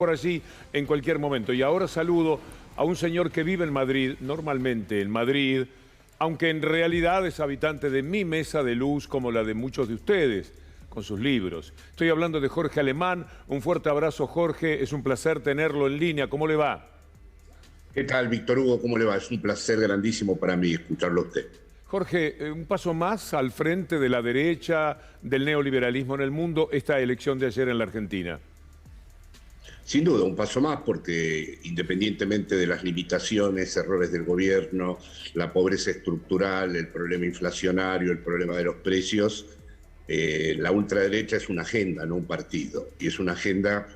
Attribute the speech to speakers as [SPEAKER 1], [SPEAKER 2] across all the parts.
[SPEAKER 1] por allí en cualquier momento. Y ahora saludo a un señor que vive en Madrid, normalmente en Madrid, aunque en realidad es habitante de mi mesa de luz como la de muchos de ustedes, con sus libros. Estoy hablando de Jorge Alemán. Un fuerte abrazo, Jorge. Es un placer tenerlo en línea. ¿Cómo le va?
[SPEAKER 2] ¿Qué tal, Víctor Hugo? ¿Cómo le va? Es un placer grandísimo para mí escucharlo a usted.
[SPEAKER 1] Jorge, un paso más al frente de la derecha, del neoliberalismo en el mundo, esta elección de ayer en la Argentina.
[SPEAKER 2] Sin duda, un paso más porque independientemente de las limitaciones, errores del gobierno, la pobreza estructural, el problema inflacionario, el problema de los precios, la ultraderecha es una agenda, no un partido. Y es una agenda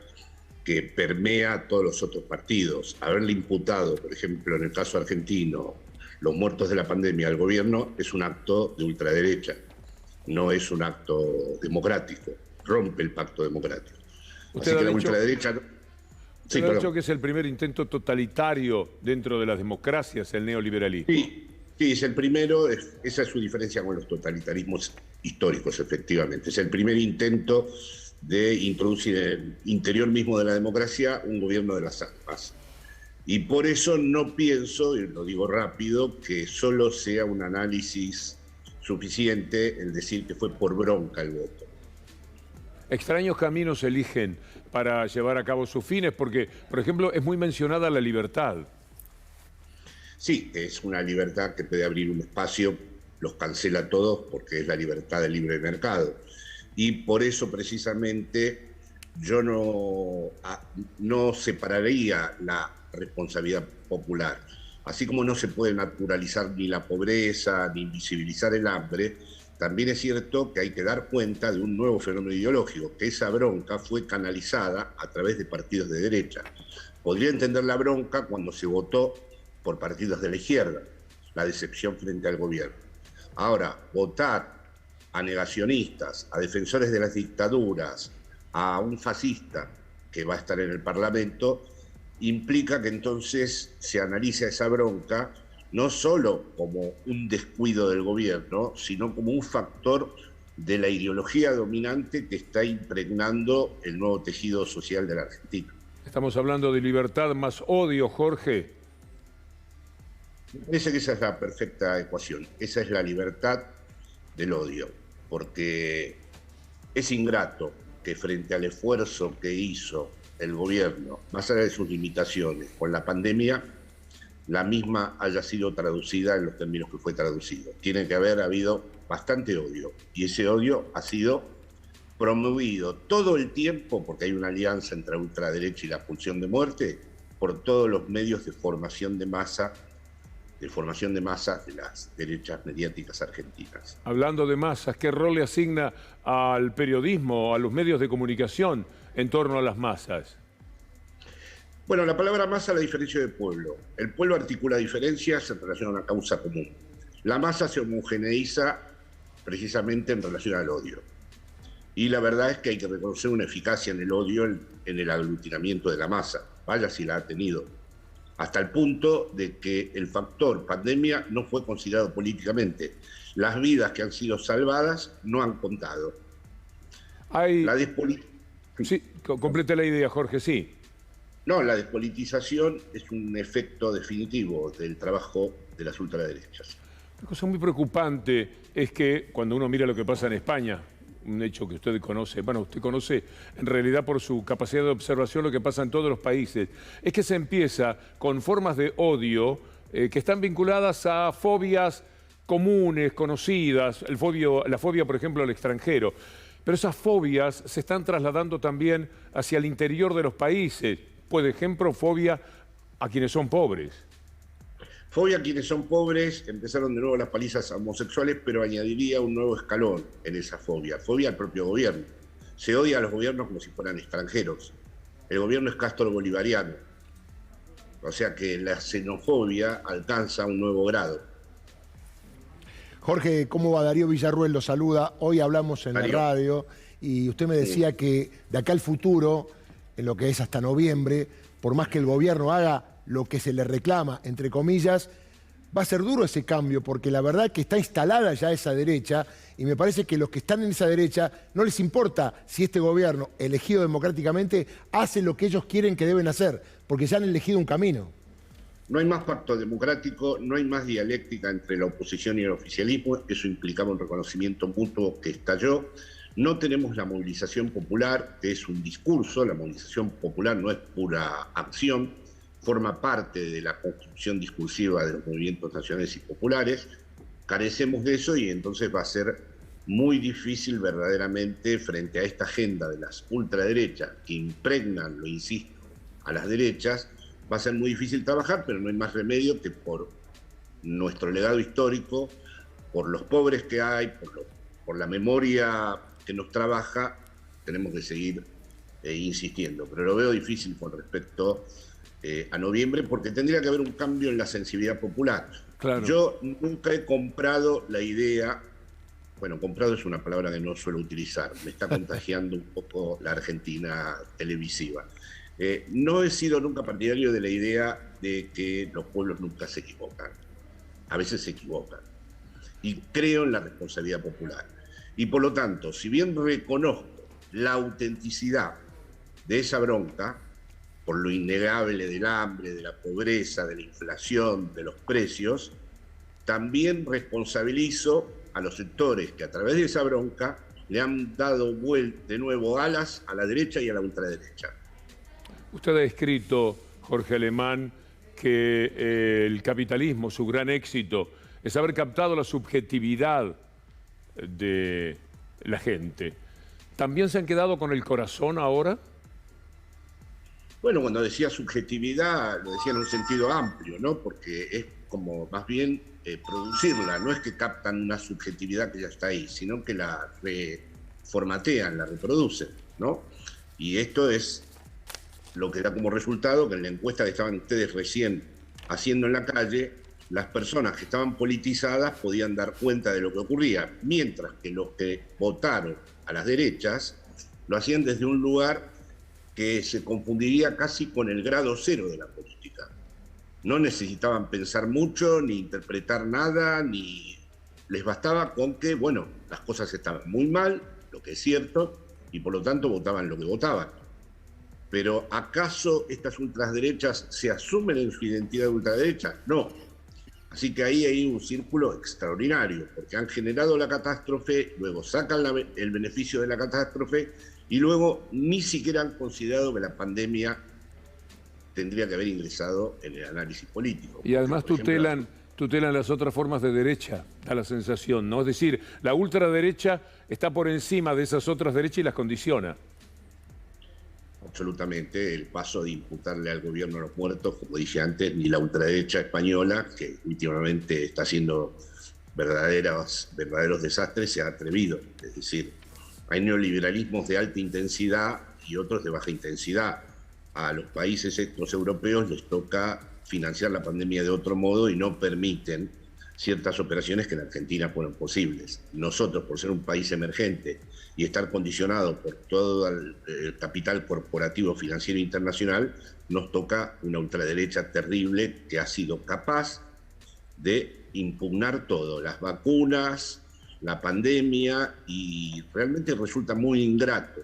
[SPEAKER 2] que permea a todos los otros partidos. Haberle imputado, por ejemplo, en el caso argentino, los muertos de la pandemia al gobierno es un acto de ultraderecha, no es un acto democrático, rompe el pacto democrático. Así que la ultraderecha...
[SPEAKER 1] Sí, ha dicho que es el primer intento totalitario dentro de las democracias, el neoliberalismo.
[SPEAKER 2] Sí, es el primero, esa es su diferencia con los totalitarismos históricos, efectivamente. Es el primer intento de introducir en el interior mismo de la democracia un gobierno de las almas. Y por eso no pienso, y lo digo rápido, que solo sea un análisis suficiente el decir que fue por bronca el voto.
[SPEAKER 1] Extraños caminos eligen para llevar a cabo sus fines, porque, por ejemplo, es muy mencionada la libertad.
[SPEAKER 2] Sí, es una libertad que puede abrir un espacio, los cancela todos porque es la libertad del libre mercado. Y por eso precisamente yo no separaría la responsabilidad popular. Así como no se puede naturalizar ni la pobreza, ni invisibilizar el hambre, también es cierto que hay que dar cuenta de un nuevo fenómeno ideológico, que esa bronca fue canalizada a través de partidos de derecha. Podría entender la bronca cuando se votó por partidos de la izquierda, la decepción frente al gobierno. Ahora, votar a negacionistas, a defensores de las dictaduras, a un fascista que va a estar en el Parlamento, implica que entonces se analice esa bronca no solo como un descuido del gobierno, sino como un factor de la ideología dominante que está impregnando el nuevo tejido social de la Argentina.
[SPEAKER 1] Estamos hablando de libertad más odio, Jorge.
[SPEAKER 2] Me parece que esa es la perfecta ecuación. Esa es la libertad del odio, porque es ingrato que frente al esfuerzo que hizo el gobierno, más allá de sus limitaciones, con la pandemia, la misma haya sido traducida en los términos que fue traducido. Tiene que haber habido bastante odio, y ese odio ha sido promovido todo el tiempo, porque hay una alianza entre ultraderecha y la pulsión de muerte, por todos los medios de formación de masa de las derechas mediáticas argentinas.
[SPEAKER 1] Hablando de masas, ¿qué rol le asigna al periodismo, a los medios de comunicación en torno a las masas?
[SPEAKER 2] Bueno, la palabra masa la diferencia de pueblo. El pueblo articula diferencias en relación a una causa común. La masa se homogeneiza precisamente en relación al odio. Y la verdad es que hay que reconocer una eficacia en el odio, en el aglutinamiento de la masa. Vaya si la ha tenido. Hasta el punto de que el factor pandemia no fue considerado políticamente. Las vidas que han sido salvadas no han contado.
[SPEAKER 1] Sí, complete la idea, Jorge, sí.
[SPEAKER 2] No, la despolitización es un efecto definitivo del trabajo de las ultraderechas.
[SPEAKER 1] Una cosa muy preocupante es que cuando uno mira lo que pasa en España, un hecho que usted conoce, bueno, usted conoce en realidad por su capacidad de observación lo que pasa en todos los países, es que se empieza con formas de odio que están vinculadas a fobias comunes, conocidas, la fobia, por ejemplo, al extranjero. Pero esas fobias se están trasladando también hacia el interior de los países. Por ejemplo, fobia a quienes son pobres.
[SPEAKER 2] Fobia a quienes son pobres, empezaron de nuevo las palizas a homosexuales, pero añadiría un nuevo escalón en esa fobia. Fobia al propio gobierno. Se odia a los gobiernos como si fueran extranjeros. El gobierno es Castro bolivariano. O sea que la xenofobia alcanza un nuevo grado.
[SPEAKER 3] Jorge, ¿cómo va? Darío Villarruel lo saluda. Hoy hablamos en la radio y usted me decía que de acá al futuro, en lo que es hasta noviembre, por más que el gobierno haga lo que se le reclama, entre comillas, va a ser duro ese cambio, porque la verdad que está instalada ya esa derecha, y me parece que los que están en esa derecha no les importa si este gobierno, elegido democráticamente, hace lo que ellos quieren que deben hacer, porque ya han elegido un camino.
[SPEAKER 2] No hay más pacto democrático, no hay más dialéctica entre la oposición y el oficialismo, eso implicaba un reconocimiento mutuo que estalló. No tenemos la movilización popular, que es un discurso, la movilización popular no es pura acción, forma parte de la construcción discursiva de los movimientos nacionales y populares. Carecemos de eso y entonces va a ser muy difícil verdaderamente frente a esta agenda de las ultraderechas que impregnan, lo insisto, a las derechas. Va a ser muy difícil trabajar, pero no hay más remedio que por nuestro legado histórico, por los pobres que hay, por la memoria que nos trabaja, tenemos que seguir insistiendo. Pero lo veo difícil con respecto a noviembre, porque tendría que haber un cambio en la sensibilidad popular.
[SPEAKER 1] Claro.
[SPEAKER 2] Yo nunca he comprado la idea, bueno, comprado es una palabra que no suelo utilizar, me está contagiando un poco la Argentina televisiva. No he sido nunca partidario de la idea de que los pueblos nunca se equivocan. A veces se equivocan. Y creo en la responsabilidad popular. Y por lo tanto, si bien reconozco la autenticidad de esa bronca, por lo innegable del hambre, de la pobreza, de la inflación, de los precios, también responsabilizo a los sectores que a través de esa bronca le han dado de nuevo alas a la derecha y a la ultraderecha.
[SPEAKER 1] Usted ha escrito, Jorge Alemán, que el capitalismo, su gran éxito, es haber captado la subjetividad de la gente. ¿También se han quedado con el corazón ahora?
[SPEAKER 2] Bueno, cuando decía subjetividad, lo decía en un sentido amplio, ¿no? Porque es como más bien producirla, no es que captan una subjetividad que ya está ahí, sino que la reformatean, la reproducen, ¿no? Y esto es lo que da como resultado que en la encuesta que estaban ustedes recién haciendo en la calle, las personas que estaban politizadas podían dar cuenta de lo que ocurría, mientras que los que votaron a las derechas lo hacían desde un lugar que se confundiría casi con el grado cero de la política. No necesitaban pensar mucho, ni interpretar nada, ni les bastaba con que, bueno, las cosas estaban muy mal, lo que es cierto, y por lo tanto votaban lo que votaban. Pero ¿acaso estas ultraderechas se asumen en su identidad de ultraderecha? No. Así que ahí hay un círculo extraordinario, porque han generado la catástrofe, luego sacan el beneficio de la catástrofe y luego ni siquiera han considerado que la pandemia tendría que haber ingresado en el análisis político.
[SPEAKER 1] Y además tutelan las otras formas de derecha, da la sensación, ¿no? Es decir, la ultraderecha está por encima de esas otras derechas y las condiciona.
[SPEAKER 2] Absolutamente, el paso de imputarle al gobierno a los muertos, como dije antes, ni la ultraderecha española, que últimamente está haciendo verdaderos desastres, se ha atrevido. Es decir, hay neoliberalismos de alta intensidad y otros de baja intensidad. A los países estos europeos les toca financiar la pandemia de otro modo y no permiten ciertas operaciones que en Argentina fueron posibles. Nosotros, por ser un país emergente y estar condicionado por todo el capital corporativo financiero internacional, nos toca una ultraderecha terrible que ha sido capaz de impugnar todo, las vacunas, la pandemia, y realmente resulta muy ingrato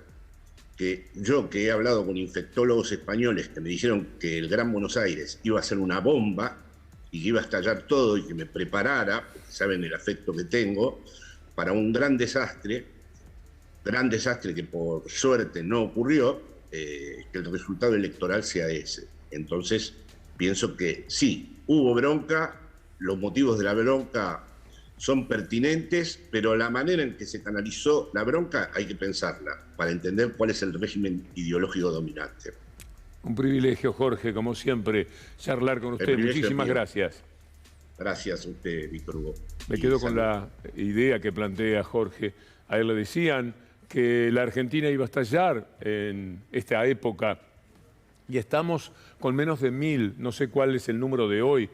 [SPEAKER 2] que yo, que he hablado con infectólogos españoles que me dijeron que el Gran Buenos Aires iba a ser una bomba y que iba a estallar todo y que me preparara, porque saben el afecto que tengo, para un gran desastre que por suerte no ocurrió, que el resultado electoral sea ese. Entonces, pienso que sí, hubo bronca, los motivos de la bronca son pertinentes, pero la manera en que se canalizó la bronca hay que pensarla para entender cuál es el régimen ideológico dominante.
[SPEAKER 1] Un privilegio, Jorge, como siempre, charlar con usted. Muchísimas gracias.
[SPEAKER 2] Gracias a usted, Víctor Hugo.
[SPEAKER 1] Me quedo con la idea que plantea Jorge. A él le decían que la Argentina iba a estallar en esta época y estamos con menos de 1000, no sé cuál es el número de hoy,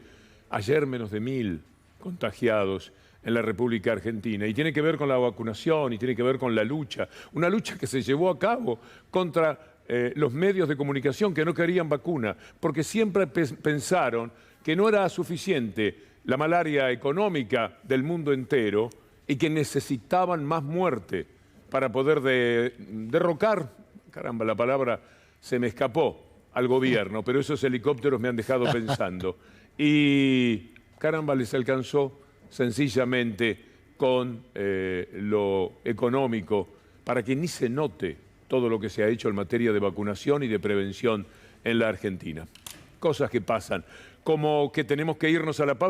[SPEAKER 1] ayer menos de 1000 contagiados en la República Argentina. Y tiene que ver con la vacunación y tiene que ver con la lucha, una lucha que se llevó a cabo contra los medios de comunicación que no querían vacuna, porque siempre pensaron que no era suficiente la malaria económica del mundo entero y que necesitaban más muerte para poder derrocar, caramba, la palabra se me escapó, al gobierno, pero esos helicópteros me han dejado pensando. Y caramba, les alcanzó sencillamente con lo económico para que ni se note todo lo que se ha hecho en materia de vacunación y de prevención en la Argentina. Cosas que pasan, como que tenemos que irnos a la pausa.